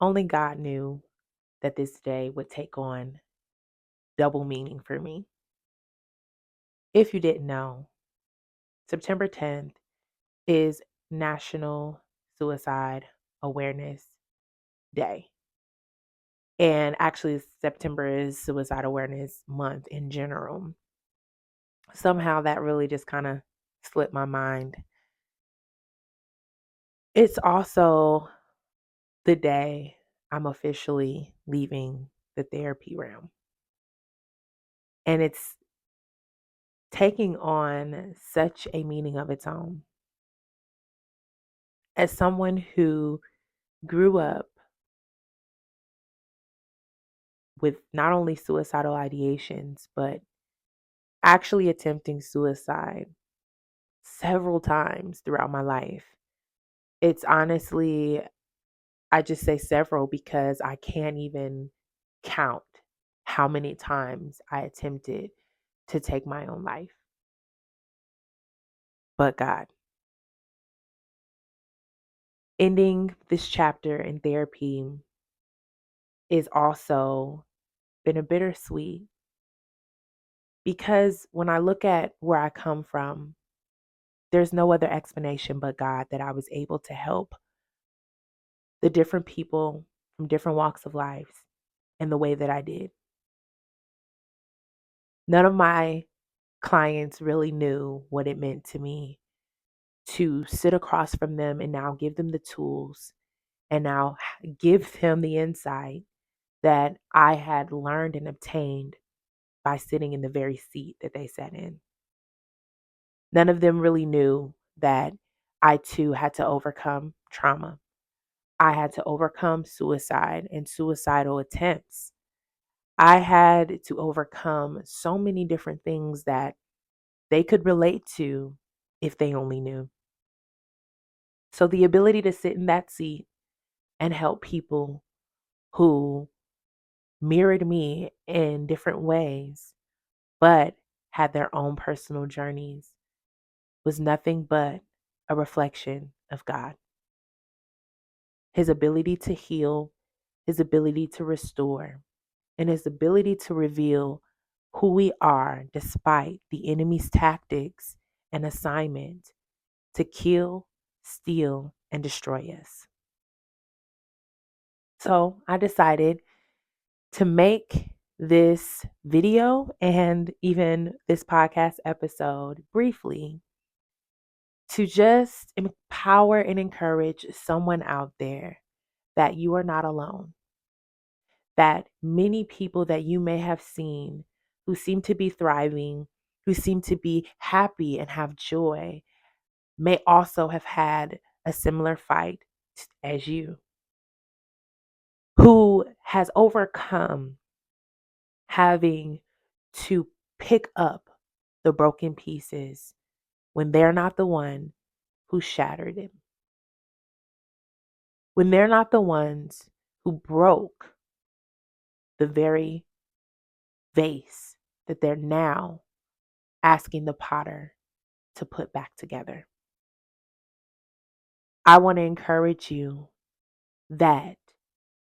Only God knew that this day would take on double meaning for me. If you didn't know, September 10th is National Suicide Awareness Day. And actually, September is Suicide Awareness Month in general. Somehow that really just kind of slipped my mind. It's also the day I'm officially leaving the therapy realm. And it's taking on such a meaning of its own. As someone who grew up with not only suicidal ideations, but actually attempting suicide several times throughout my life, it's honestly, I just say several because I can't even count how many times I attempted to take my own life. But God, ending this chapter in therapy is also been a bittersweet because when I look at where I come from, there's no other explanation but God that I was able to help the different people from different walks of life in the way that I did. None of my clients really knew what it meant to me to sit across from them and now give them the tools and now give them the insight that I had learned and obtained by sitting in the very seat that they sat in. None of them really knew that I too had to overcome trauma. I had to overcome suicide and suicidal attempts. I had to overcome so many different things that they could relate to if they only knew. So the ability to sit in that seat and help people who mirrored me in different ways, but had their own personal journeys, was nothing but a reflection of God. His ability to heal, his ability to restore, and his ability to reveal who we are despite the enemy's tactics and assignment to kill, steal, and destroy us. So I decided to make this video and even this podcast episode briefly to just empower and encourage someone out there that you are not alone, that many people that you may have seen who seem to be thriving, who seem to be happy and have joy, may also have had a similar fight as you, who has overcome having to pick up the broken pieces when they're not the one who shattered it, when they're not the ones who broke the very vase that they're now asking the potter to put back together. I want to encourage you that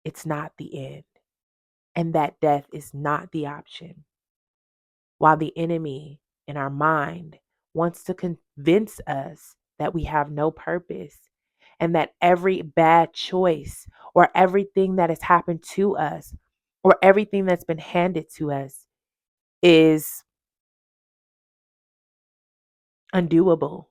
it's not the end and that death is not the option. While the enemy in our mind wants to convince us that we have no purpose and that every bad choice or everything that has happened to us or everything that's been handed to us is undoable,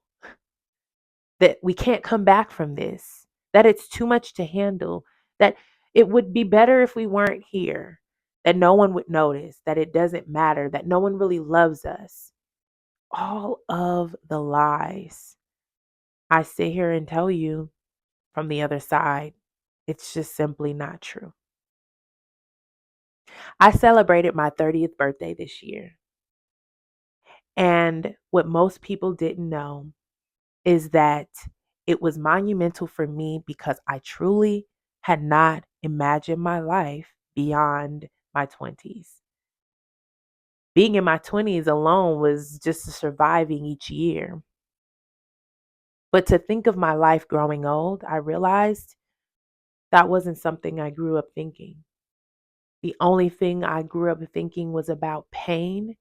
that we can't come back from this, that it's too much to handle, that it would be better if we weren't here, that no one would notice, that it doesn't matter, that no one really loves us. All of the lies. I sit here and tell you from the other side, it's just simply not true. I celebrated my 30th birthday this year. And what most people didn't know is that it was monumental for me because I truly had not imagined my life beyond my 20s. Being in my 20s alone was just surviving each year. But to think of my life growing old, I realized That wasn't something I grew up thinking. The only thing I grew up thinking was about pain,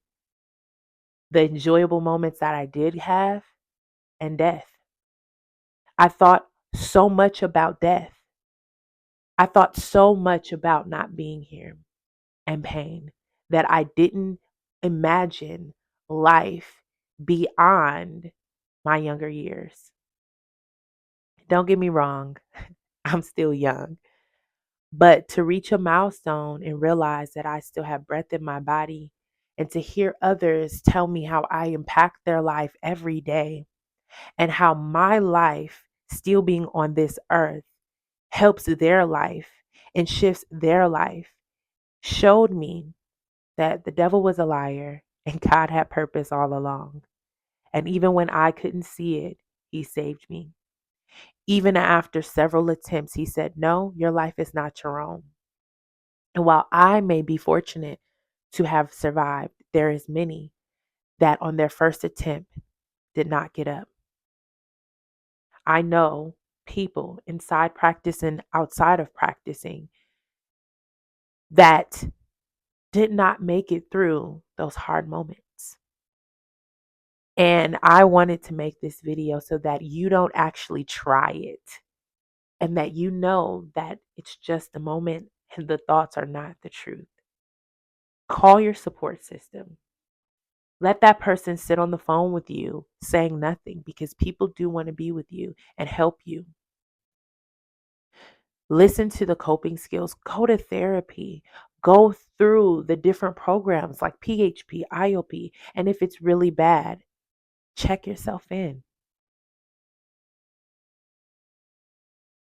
the enjoyable moments that I did have, and death. I thought so much about death. I thought so much about not being here and pain that I didn't imagine life beyond my younger years. Don't get me wrong, I'm still young, but to reach a milestone and realize that I still have breath in my body and to hear others tell me how I impact their life every day and how my life still being on this earth helps their life and shifts their life showed me that the devil was a liar and God had purpose all along. And even when I couldn't see it, he saved me. Even after several attempts, he said, "No, your life is not your own." And while I may be fortunate to have survived, there is many that on their first attempt did not get up. I know people inside practice and outside of practicing that did not make it through those hard moments. And I wanted to make this video so that you don't actually try it and that you know that it's just a moment and the thoughts are not the truth. Call your support system. Let that person sit on the phone with you saying nothing because people do want to be with you and help you. Listen to the coping skills. Go to therapy. Go through the different programs like PHP, IOP. And if it's really bad, check yourself in.